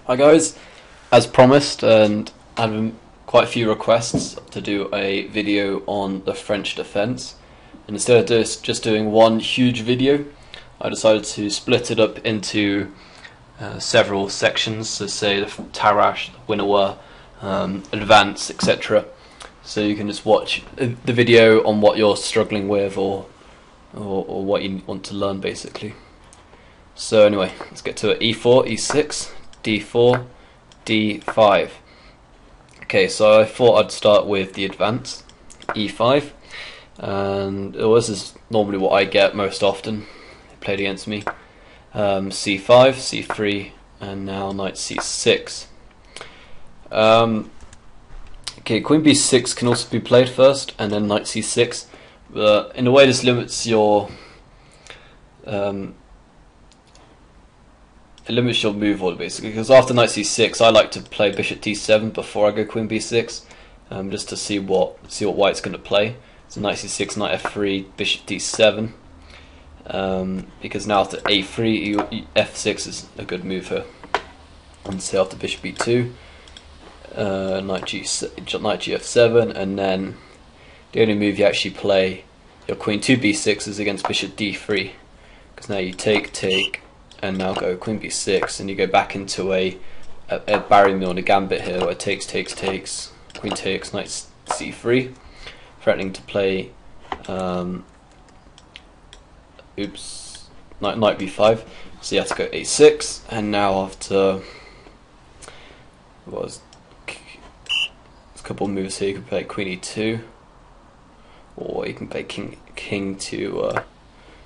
Hi guys, as promised, and I had quite a few requests to do a video on the French defence, and instead of just doing one huge video, I decided to split it up into several sections, so say the Tarrasch, the Winawer, Advance, etc. So you can just watch the video on what you're struggling with or what you want to learn basically. So anyway, let's get to it. E4, E6, D4, D5. Okay, so I thought I'd start with the advance, E5, and this is normally what I get most often played against me. C5, C3, and now knight C6. Okay, Queen B6 can also be played first, and then knight C6. But in a way, this limits your move order basically, because after knight c6 I like to play bishop d7 before I go queen b6, just to see what white's going to play. So knight c6, knight f3, bishop d7, because now after a3 f6 is a good move here, and say after bishop b2, knight gf7, and then the only move you actually play your queen to b6 is against bishop d3, because now you take, and now go queen b6, and you go back into a Barry Milner gambit here, where takes, queen takes, knight c3, threatening to play knight b5. So you have to go a6, and now after a couple of moves here, you can play queen e2, or you can play king to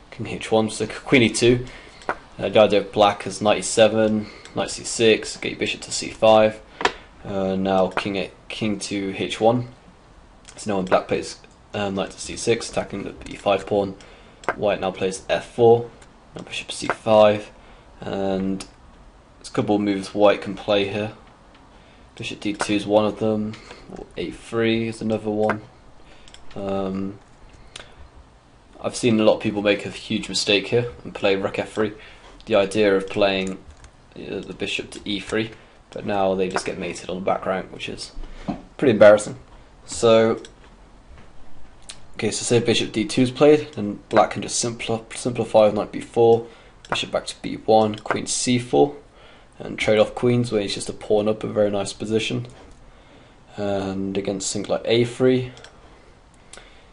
king h1. So queen e2. The idea of black is knight e7, knight c6, get your bishop to c5. Now king to h1. So now when black plays knight to c6, attacking the e5 pawn, white now plays f4, now bishop c5, and there's a couple of moves white can play here. Bishop d2 is one of them, or a3 is another one. I've seen a lot of people make a huge mistake here and play rook f3. The idea of playing the bishop to e3, but now they just get mated on the back rank, which is pretty embarrassing. So, okay, so say bishop d2 is played, then black can just simplify with knight b4, bishop back to b1, queen c4, and trade off queens where it's just a pawn up, a very nice position. And against things like a3,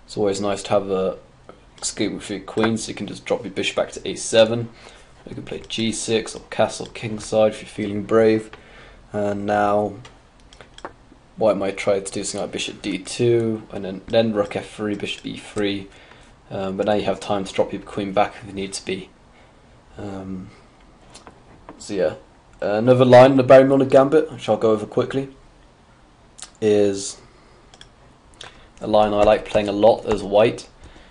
it's always nice to have a escape with your queens, so you can just drop your bishop back to a7. You can play g6 or castle kingside if you're feeling brave. And now white might try to do something like bishop d2, and then rook f3, bishop e3. But now you have time to drop your queen back if you need to be. So yeah, another line in the Barry Milner gambit, which I'll go over quickly, is a line I like playing a lot as white.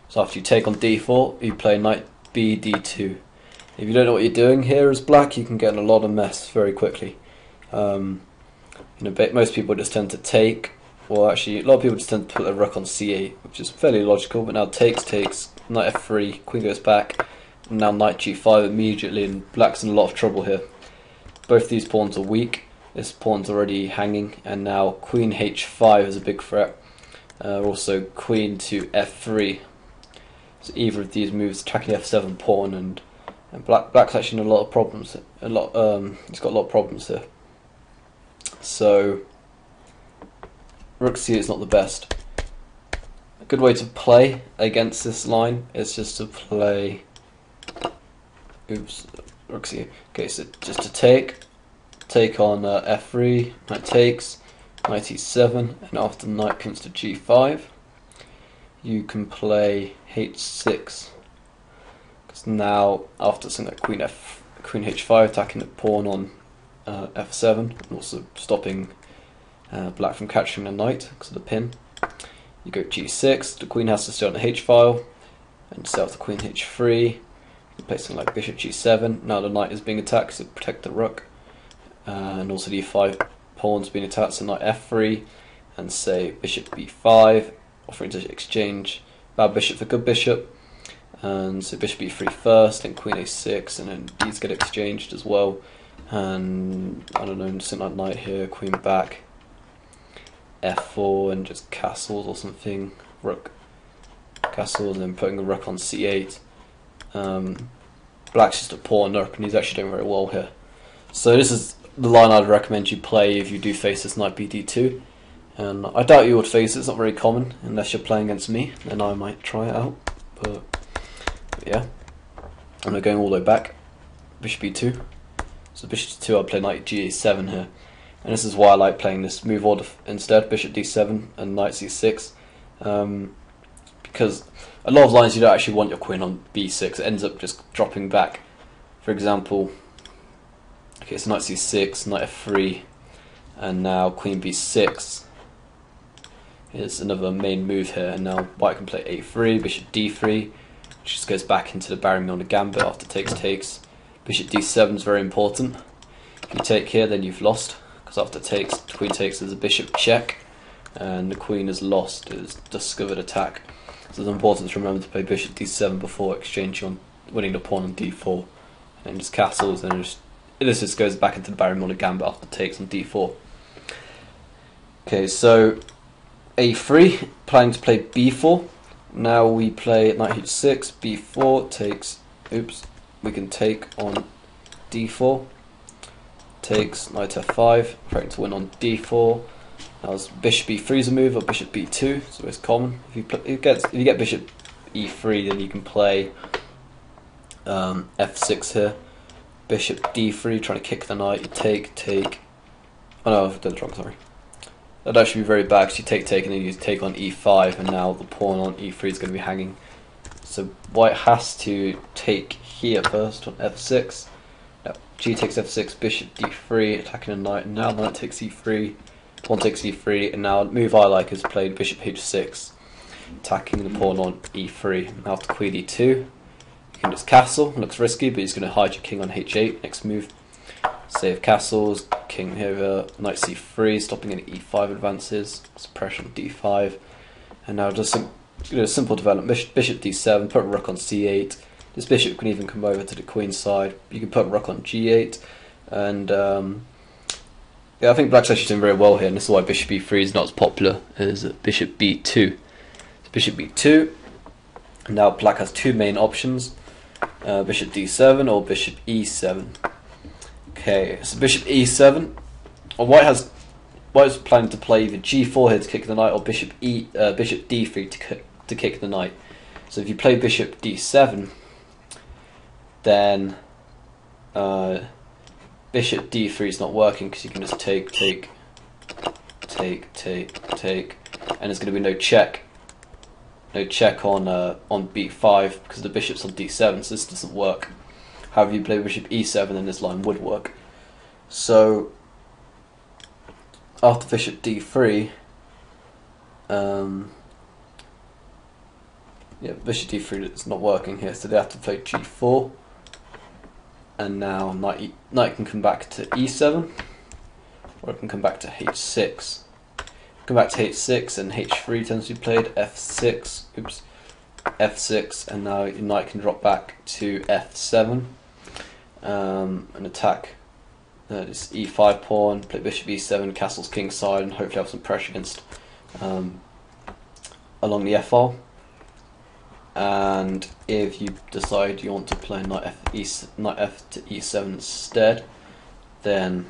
So after you take on d4, you play knight b d2. If you don't know what you're doing here as black, you can get in a lot of mess very quickly. Most people just tend to take, well actually a lot of people just tend to put their rook on c8, which is fairly logical, but now takes, knight f3, queen goes back, and now knight g5 immediately, and black's in a lot of trouble here. Both these pawns are weak, this pawn's already hanging, and now queen h5 is a big threat. Also queen to f3. So either of these moves attacking the f7 pawn, and black's actually in a lot of problems. He's got a lot of problems here. So rook c8 is not the best. A good way to play against this line is just to play. Rook c8. Okay, so just to take on f3, knight takes, knight e7, and after knight comes to g5, you can play h6. Now, after something like queen h5, attacking the pawn on f7, and also stopping black from capturing the knight because of the pin, you go g6. The queen has to stay on the h file, and set off the queen h3. You play something like bishop g7. Now the knight is being attacked to protect the rook, and also the e5 pawn's being attacked. So knight f3, and say bishop b5, offering to exchange bad bishop for good bishop. And so bishop e3 first, then queen a6, and then these get exchanged as well. and I don't know, something like knight here, queen back, f4, and just castles or something, rook, castles, and then putting the rook on c8. Black's just a pawn up, and he's actually doing very well here. So this is the line I'd recommend you play if you do face this knight bd2. And I doubt you would face it, it's not very common, unless you're playing against me, then I might try it out. But yeah, and we're going all the way back, bishop e2. So bishop d2, I'll play knight ga7 here. And this is why I like playing this move order instead, bishop d7 and knight c6. Because a lot of lines you don't actually want your queen on b6, it ends up just dropping back. For example, okay, it's knight c6, knight f3, and now queen b6 is another main move here. And now white can play a3, bishop d3, which just goes back into the Baron-Milner gambit after takes. Bishop d7 is very important. If you take here, then you've lost, because after queen takes, there's a bishop check, and the queen is lost, it is discovered attack. So it's important to remember to play bishop d7 before exchanging on winning the pawn on d4, and then just castles, and this just goes back into the Baron-Milner gambit after takes on d4. Okay, so a3, planning to play b4. Now we play knight h6, b4 takes. Oops, we can take on d4. Takes knight f5, threatening to win on d4. Now bishop e3 is a move, or bishop b2, so it's common. If you get bishop e3, then you can play f6 here. Bishop d3, trying to kick the knight. You take. Oh no, I've done it wrong. Sorry. That'd actually be very bad, because you take, and then you take on e5, and now the pawn on e3 is going to be hanging. So white has to take here first on f6. Now g takes f6, bishop d3, attacking a knight. And now the knight takes e3. Pawn takes e3, and now the move I like is played bishop h6, attacking the pawn on e3. Now after queen e2, you can just castle. Looks risky, but he's going to hide your king on h8. Next move, save castles, king here, knight c3, stopping any e5 advances, suppression on d5, and now just simple development. Bishop d7, put rook on c8. This bishop can even come over to the queen side. You can put rook on g8, and yeah, I think black's actually doing very well here, and this is why bishop e3 is not as popular as bishop b2. So bishop b2, and now black has two main options, bishop d7 or bishop e7. Okay, so bishop e7, or white is planning to play either g4 here to kick the knight, or bishop d3 to kick the knight. So if you play bishop d7, then bishop d3 is not working, because you can just take, and there's going to be no check on b5 because the bishop's on d7, so this doesn't work. However, you play bishop e7, then this line would work. So after bishop d3, yeah, bishop d3 is not working here, so they have to play g4. And now knight can come back to e7, or it can come back to h6. Come back to h6, and h3 tends to be played, f6, oops, f6, and now your knight can drop back to f7, and attack this e5 pawn, play bishop e7, castles king side, and hopefully have some pressure against along the f-file. And if you decide you want to play knight f to e7 instead, then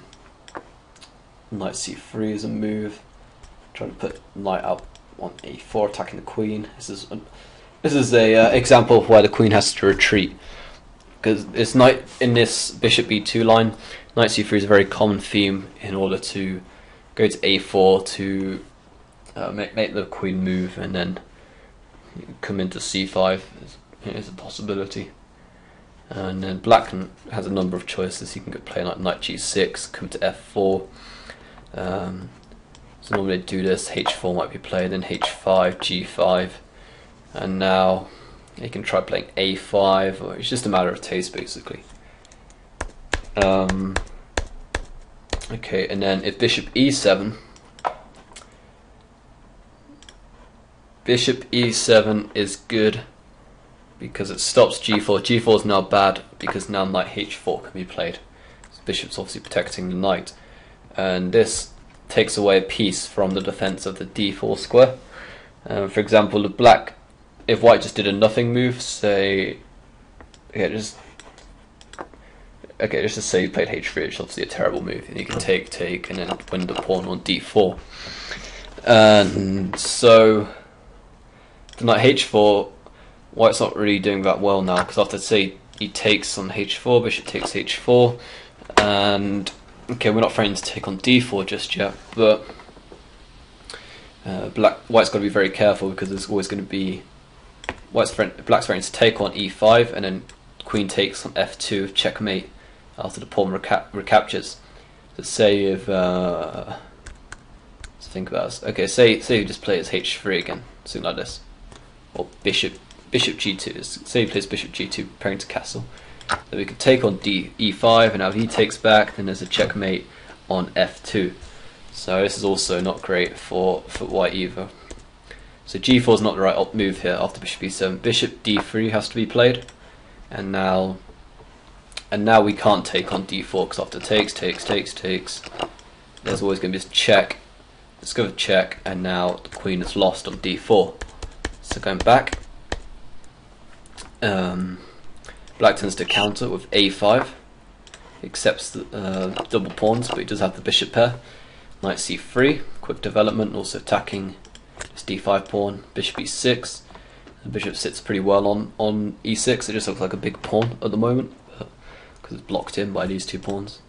knight c3 is a move. Trying to put knight out on a4, attacking the queen. This is a example of why the queen has to retreat, because it's knight in this bishop b2 line. Knight c3 is a very common theme in order to go to a4 to make the queen move, and then come into c5 is a possibility. And then black has a number of choices. He can play like knight g6, come to f4. So normally they do this, h4 might be played, then h5, g5, and now you can try playing a5, or it's just a matter of taste basically. Okay, and then if bishop e7, bishop e7 is good because it stops g4. g4 is now bad because now knight h4 can be played. bishop's obviously protecting the knight, and this takes away a piece from the defense of the d4 square. For example, the black, if white just did a nothing move, say, let's just say you played h3, which is obviously a terrible move, and you can take, and then win the pawn on d4. And so, the knight h4, white's not really doing that well now, because after, say, he takes on h4, bishop takes h4, and okay, we're not threatening to take on d4 just yet, but white's got to be very careful, because there's always going to be black's threatening to take on e5, and then queen takes on f2, checkmate after the pawn recaptures. So say if let's think about this. Okay, say you just play as h3 again, something like this, or bishop g2. Say he plays bishop g2, preparing to castle. Then we could take on e5, and now he takes back. Then there's a checkmate on f2. So this is also not great for white either. So g4 is not the right move here after bishop e7. Bishop d3 has to be played, and now we can't take on d4 because after takes, there's always going to be this check. Let's go with check, and now the queen is lost on d4. So going back, black tends to counter with a5. He accepts the double pawns, but he does have the bishop pair. Knight c3, quick development, also attacking this d5 pawn. Bishop e6. The bishop sits pretty well on e6. It just looks like a big pawn at the moment, because it's blocked in by these two pawns.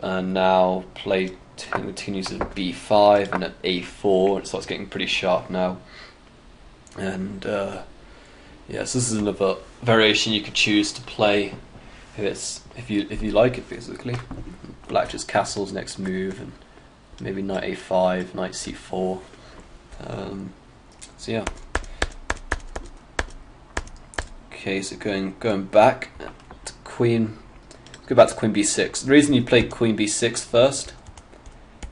And now play continues at b5 and at a4. It starts getting pretty sharp now. And yes, this is another variation you could choose to play if you like it, basically. Black just castles next move, and maybe knight a5, knight c4. So yeah. Okay, so going back to queen. Go back to queen b6. The reason you play queen b6 first,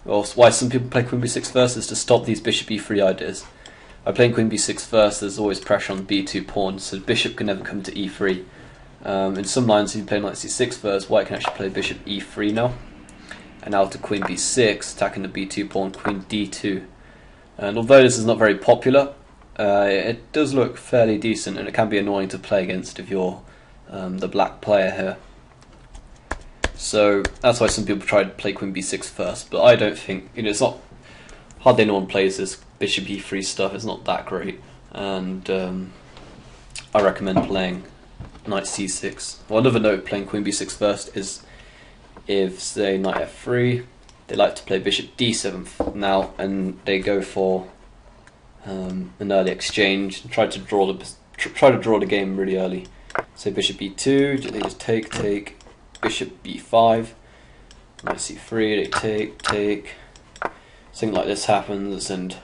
or why some people play queen b6 first, is to stop these bishop e3 ideas. By playing queen b6 first, there's always pressure on the b2 pawn, so the bishop can never come to e3. In some lines, if you play knight c6 first, white can actually play bishop e3 now. And now to queen b6, attacking the b2 pawn, queen d2. And although this is not very popular, it does look fairly decent, and it can be annoying to play against if you're the black player here. So that's why some people try to play queen b6 first, but I don't think, it's not, hardly anyone plays this bishop e3 stuff. It's not that great, and I recommend playing knight c6. Well, another note playing queen b6 first is if, say, knight f3, they like to play bishop d7 now, and they go for an early exchange and try to draw the game really early. So bishop e2, they just take, bishop b5, knight c3, they take. Something like this happens, and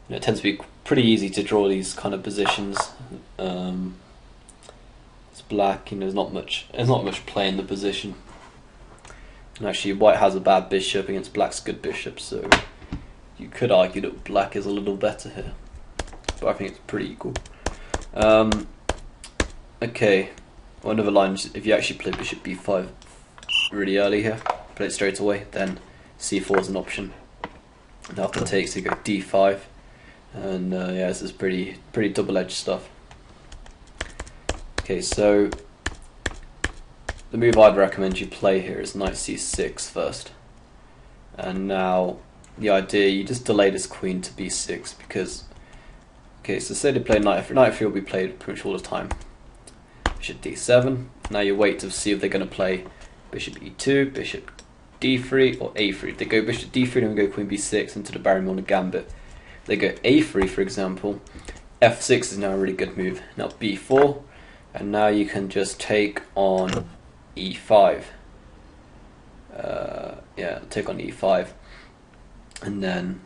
it tends to be pretty easy to draw these kind of positions. It's black, there's not much play in the position. And actually, white has a bad bishop against black's good bishop, so you could argue that black is a little better here. But I think it's pretty equal. Okay, well, another line is if you actually play bishop b5 really early here, play it straight away, then c4 is an option. And after takes, you go d5, and yeah, this is pretty double-edged stuff. Okay, so the move I'd recommend you play here is knight c6 first, and now the idea, you just delay this queen to b6 because, okay, so say they play knight f3 will be played pretty much all the time. Bishop d7. Now you wait to see if they're going to play bishop e2, bishop d3, or a3. If they go bishop d3, then we go queen b6 into the Barrymore gambit. If they go a3, for example, f6 is now a really good move. Now b4, and now you can just take on e5. Yeah, take on e5, and then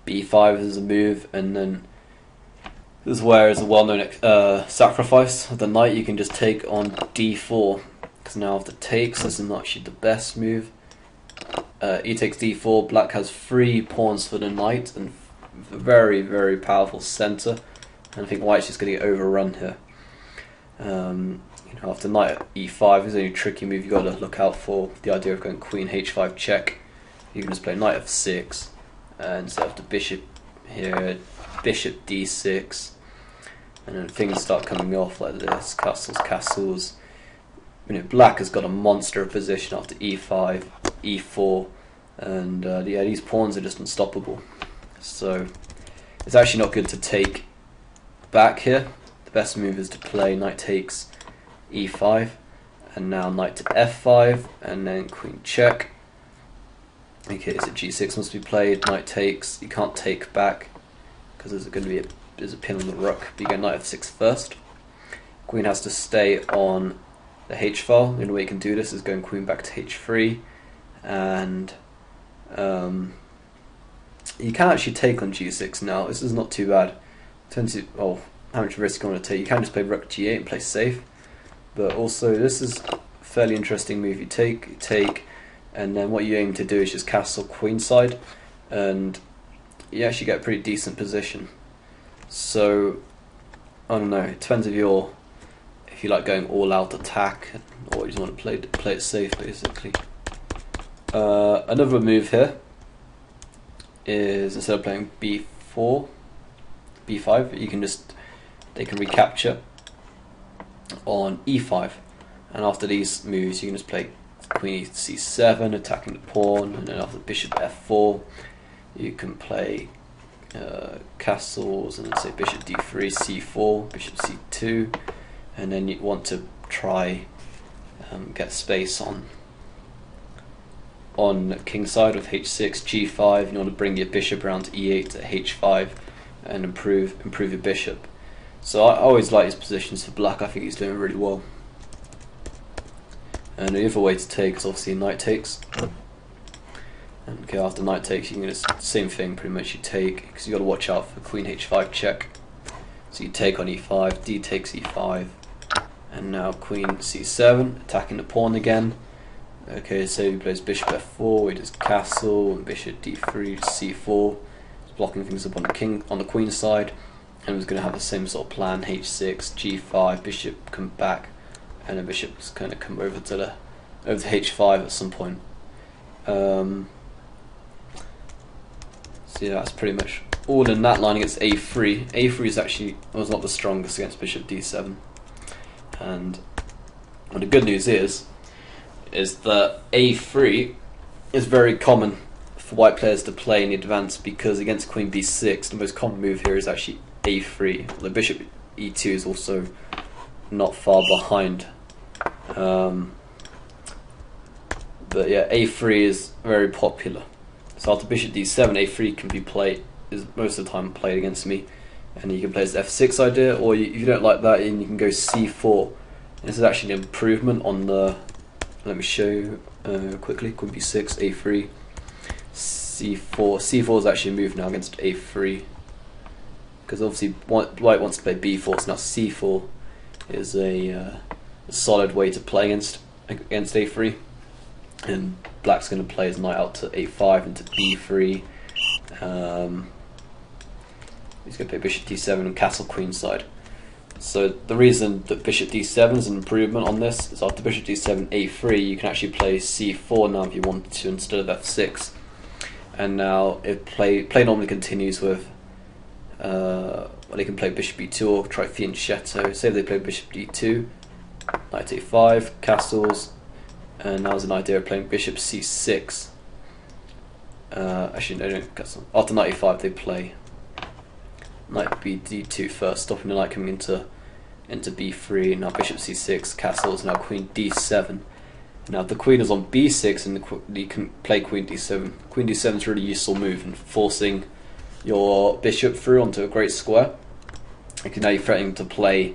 b5 is a move, and then this is where is a well-known sacrifice of the knight. You can just take on d4, because now after takes, this is not actually the best move. E takes d4, black has 3 pawns for the knight, and a very, very powerful center, and I think white's just going to get overrun here. After knight e5 is the only tricky move you got to look out for. The idea of going queen h5 check. You can just play knight f6 and set up the bishop here, bishop d6, and then things start coming off like this, castles. Black has got a monster of position after e5, e4, and yeah, these pawns are just unstoppable. So it's actually not good to take back here. The best move is to play knight takes e5, and now knight to f5, and then queen check. Okay, so g6 must be played, knight takes. You can't take back because there's going to be there's a pin on the rook, but you go knight f6 first. Queen has to stay on the h file. The only way you can do this is going queen back to h3, and you can actually take on g6 now. This is not too bad. How much risk you want to take? You can just play rook g8 and play safe, but also this is a fairly interesting move. You take, and then what you aim to do is just castle queenside, and you actually get a pretty decent position. So I don't know. It depends if you like going all out attack, or you just want to play it safe, basically. Another move here is, instead of playing b4, b5, they can recapture on e5, and after these moves you can just play queen c7, attacking the pawn, and then after bishop f4 you can play castles, and then say bishop d3, c4, bishop c2, and then you want to try get space on king side with h6, g5. You want to bring your bishop around to e8 to h5 and improve your bishop. So I always like his positions for black. I think he's doing really well. And the other way to take is obviously knight takes. And okay, after knight takes, you can just same thing pretty much. You take, because you got to watch out for queen h5 check. So you take on e5, d takes e5, and now queen c7, attacking the pawn again. Okay, so he plays bishop f4, he does castle, and bishop d3, c4. He's blocking things up on the queen side, and he's going to have the same sort of plan: h6, g5, bishop come back, and the bishop's going to come over to h5 at some point. So yeah, that's pretty much all in that line against a3. a3 was not the strongest against bishop d7, and the good news is that a3 is very common for white players to play in the advance, because against queen b6 the most common move here is actually a3. The bishop e2 is also not far behind, but yeah, a3 is very popular. So after bishop d7, a3 can be played, is most of the time played against me, and you can play this f6 idea, or if you don't like that, you can go c4. And this is actually an improvement on the, let me show you quickly, queen b6, a3, c4. c4 is actually a move now against a3, because obviously white wants to play b4, so now c4 is a solid way to play against a3. And black's going to play his knight out to a5 and to b3. He's going to play bishop d7 and castle queenside. So the reason that bishop d7 is an improvement on this is after bishop d7, a3, you can actually play c4 now if you want to, instead of f6. And now if play normally continues with, they can play bishop e2 or try fianchetto. Say if they play bishop d2, knight a5, castles. And now there's an idea of playing bishop c6. Actually, no, don't castle. After knight e5, they play knight d2 first, stopping the knight coming into b3. Now bishop c6, castles. Now queen d7. Now if the queen is on b6, and you can play queen d7. Queen d7 is a really useful move in forcing your bishop through onto a great square. Now you're threatening to play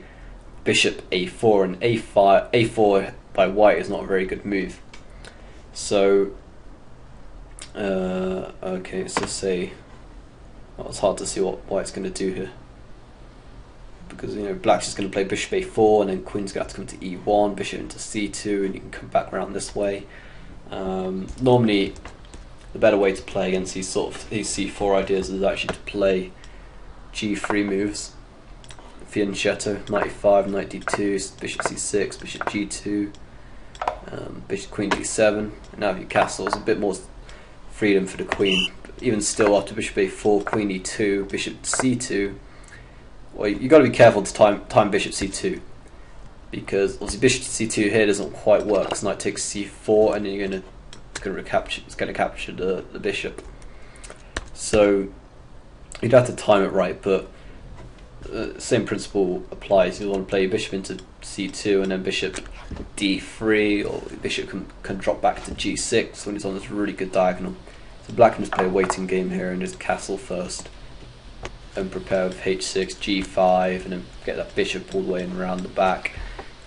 bishop a4, and a4 by white is not a very good move. So okay, so say, well, it's hard to see what white's going to do here, because black's just going to play bishop a4, and then queen's going to have to come to e1, bishop into c2, and you can come back around this way. Normally the better way to play against these c4 ideas is actually to play g3 moves, fianchetto, knight e5, knight d2, bishop c6, bishop g2, bishop queen d7. And now if you castle, there's a bit more freedom for the queen. But even still, after bishop a4, queen e2, bishop c2, well, you got to be careful to time bishop c2, because obviously bishop c2 here doesn't quite work. Because knight takes c4, and then it's going to capture the bishop. So you'd have to time it right, but same principle applies. You want to play your bishop into c2 and then bishop d3, or bishop can drop back to g6 when it's on this really good diagonal. So black can just play a waiting game here and just castle first and prepare with h6, g5, and then get that bishop all the way and around the back.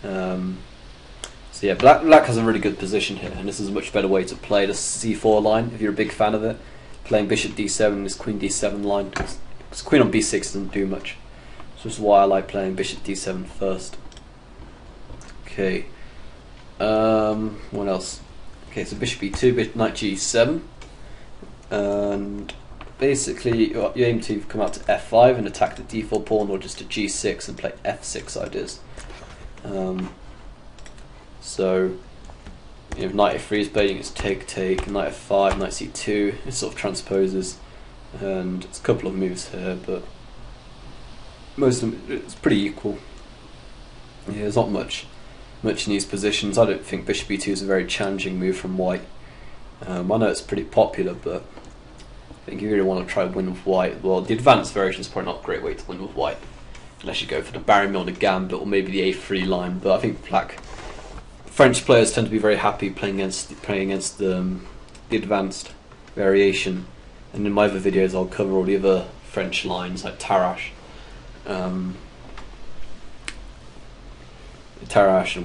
So yeah, black has a really good position here, and this is a much better way to play the c4 line if you're a big fan of it. Playing bishop d7, this queen d7 line, because queen on b6 doesn't do much. So this is why I like playing bishop d7 first. Okay, what else? Okay, so bishop e2, knight g7, and basically you aim to come out to f5 and attack the d4 pawn, or just to g6 and play f6 ideas. So you know, knight f3 is playing its take, knight f5, knight c2, it sort of transposes, and it's a couple of moves here, but most of them, it's pretty equal. Yeah, there's not much in these positions. I don't think bishop e2 is a very challenging move from white. I know it's pretty popular, but I think you really want to try to win with white. Well, the advanced version is probably not a great way to win with white, unless you go for the Barry Milner gambit or maybe the a3 line. But I think French players tend to be very happy playing against the advanced variation. And in my other videos, I'll cover all the other French lines like Tarrasch, and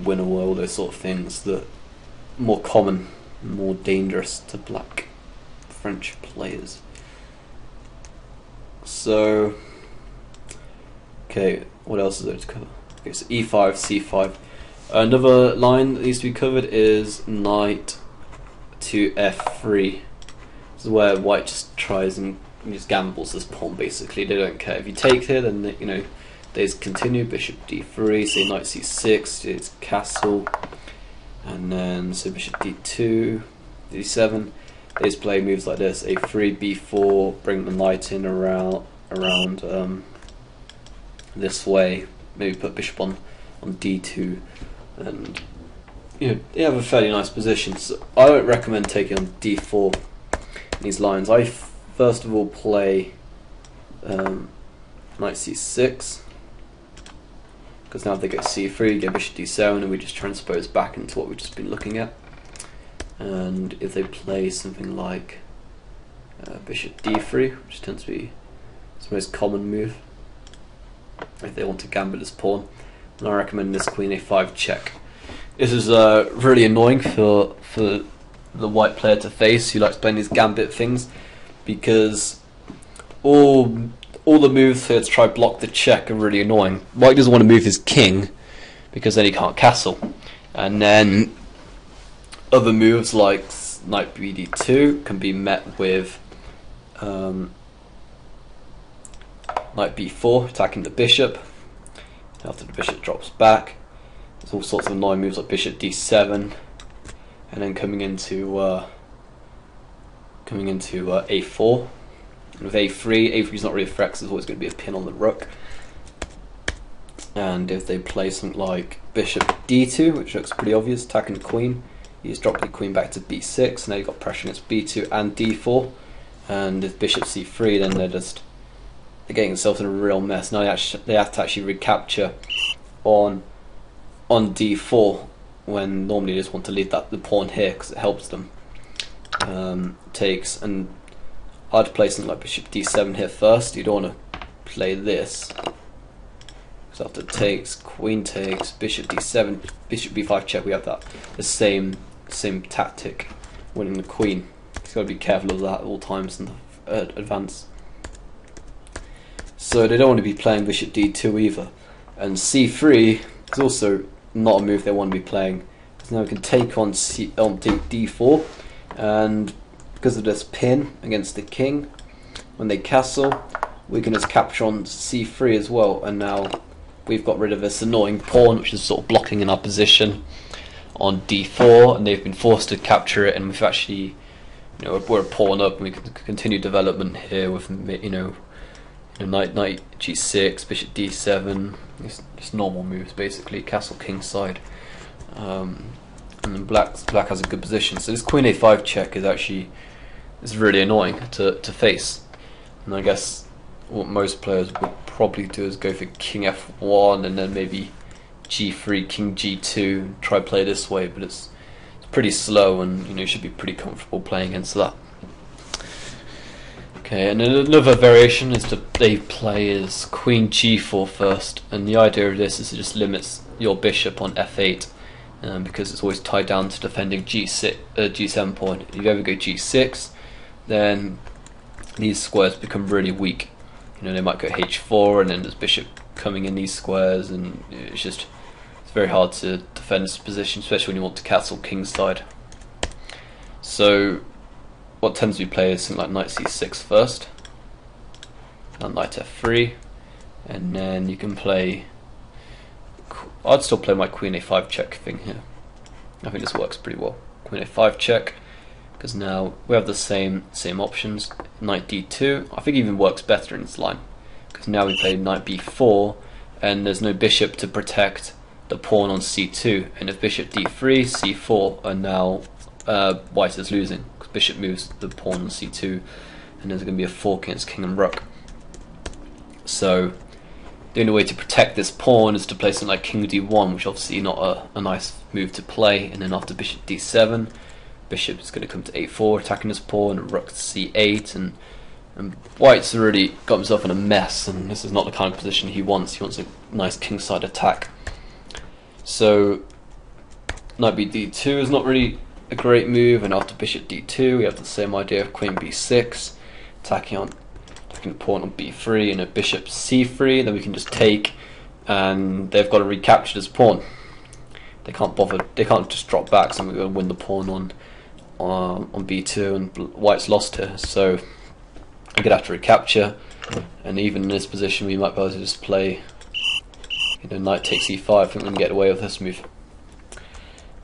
Winner, all those sort of things that are more common, more dangerous to black French players. So, okay, what else is there to cover? Okay, so e5, c5. Another line that needs to be covered is knight to f3. This is where white just tries and just gambles this pawn. Basically, they don't care if you take here. Then they just continue. Bishop d3. Say knight c6. It's castle, and then so bishop d2, d7. They just play moves like this: a3, b4. Bring the knight in around this way. Maybe put bishop on d2. And you have a fairly nice position. So I don't recommend taking on d4 in these lines. I first of all play knight c6, because now if they go c3, you get bishop d7, and we just transpose back into what we've just been looking at. And if they play something like bishop d3, which tends to be the most common move if they want to gambit this pawn, and I recommend this queen a5 check. This is really annoying for the white player to face who likes playing these gambit things, because all the moves here to try to block the check are really annoying. White doesn't want to move his king because then he can't castle, and then other moves like knight bd2 can be met with knight b4, attacking the bishop. After the bishop drops back, there's all sorts of annoying moves like bishop d7, and then coming into a4. And with a3 is not really a threat because there's always going to be a pin on the rook. And if they play something like bishop d2, which looks pretty obvious, attacking the queen, you just drop the queen back to b6. Now you've got pressure against b2 and d4. And if bishop c3, then they're getting themselves in a real mess. Now they have to actually recapture on d4, when normally they just want to leave the pawn here because it helps them. Takes, and I'd play something like bishop d7 here first. You don't want to play this, because after takes, queen takes, bishop d7, bishop b5 check. We have the same tactic, winning the queen. You've got to be careful of that at all times in the advance. So they don't want to be playing bishop d2 either. And c3 is also not a move they want to be playing, because now we can take on d4, and because of this pin against the king, when they castle, we can just capture on c3 as well, and now we've got rid of this annoying pawn which is sort of blocking in our position on d4, and they've been forced to capture it, and we've actually, we're a pawn up, and we can continue development here with, knight g6, bishop d7, just normal moves basically, castle kingside, and then black has a good position. So this queen a5 check is really annoying to face, and I guess what most players would probably do is go for king f1 and then maybe g3, king g2, and try play this way, but it's pretty slow, and you should be pretty comfortable playing against that. Okay, and then another variation is they play is queen g4 first, and the idea of this is it just limits your bishop on f8, because it's always tied down to defending g7 pawn. If you ever go g6, then these squares become really weak. They might go h4, and then there's bishop coming in these squares, and it's very hard to defend this position, especially when you want to castle kingside. So what tends to be played is something like knight c6 first, and knight f3, and then you can play. I'd still play my queen a5 check thing here. I think this works pretty well. Queen a5 check, because now we have the same options. Knight d2, I think even works better in this line, because now we play knight b4, and there's no bishop to protect the pawn on c2, and if bishop d3, c4, and now white is losing, because bishop moves the pawn on c2, and there's going to be a fork against king and rook. So the only way to protect this pawn is to play something like king d1, which obviously not a nice move to play, and then after bishop d7, bishop is going to come to a4, attacking this pawn, and rook to c8, and white's already got himself in a mess, and this is not the kind of position he wants. He wants a nice kingside attack. So knight b d2 is not really a great move, and after bishop d2 we have the same idea of queen b6, attacking the pawn on b3, and a bishop c3, then we can just take, and they've got to recapture this pawn. They can't just drop back, so we're going to win the pawn on b2, and white's lost here, so I'm going to have to recapture, and even in this position we might be able to just play knight takes e5. I think we can get away with this move.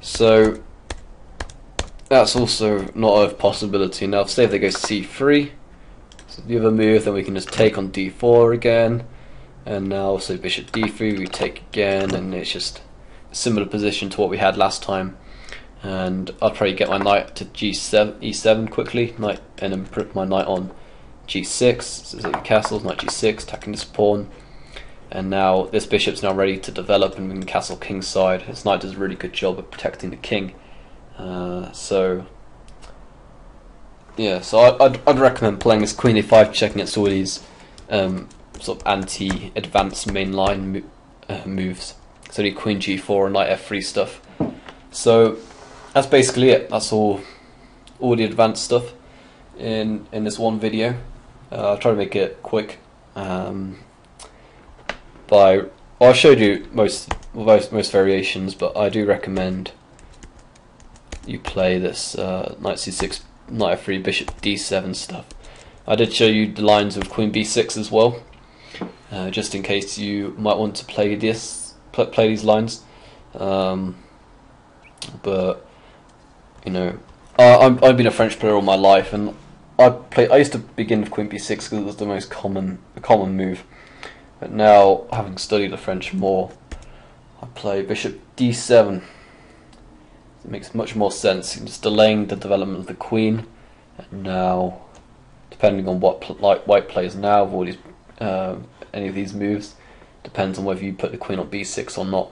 So that's also not a possibility. Now say if they go c3, so the other move, then we can just take on d4 again, and now so bishop d3 we take again, and it's just a similar position to what we had last time. And I'll probably get my knight to g7, e7 quickly, and then put my knight on g6, so the castles, knight g6, attacking this pawn. And now this bishop's now ready to develop, and we can castle kingside. His knight does a really good job of protecting the king. So I'd recommend playing this queen a5 check against all these sort of anti-advanced mainline moves. So the queen g4 and knight f3 stuff. So that's basically it. That's all the advanced stuff in this one video. I'll try to make it quick. I showed you most variations, but I do recommend you play this knight c6, knight f3, bishop d7 stuff. I did show you the lines of queen b6 as well, just in case you might want to play these lines. But I've been a French player all my life, and I used to begin with queen b6 because it was the most common move. But now, having studied the French more, I play bishop d7. It makes much more sense. You're just delaying the development of the queen. And now, depending on what white plays now, of all these, any of these moves, depends on whether you put the queen on b6 or not.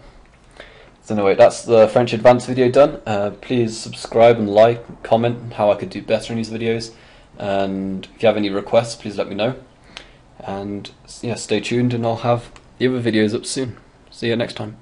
So anyway, that's the French advanced video done. Please subscribe and like, and comment how I could do better in these videos. And if you have any requests, please let me know. And yeah, stay tuned, and I'll have the other videos up soon. See you next time.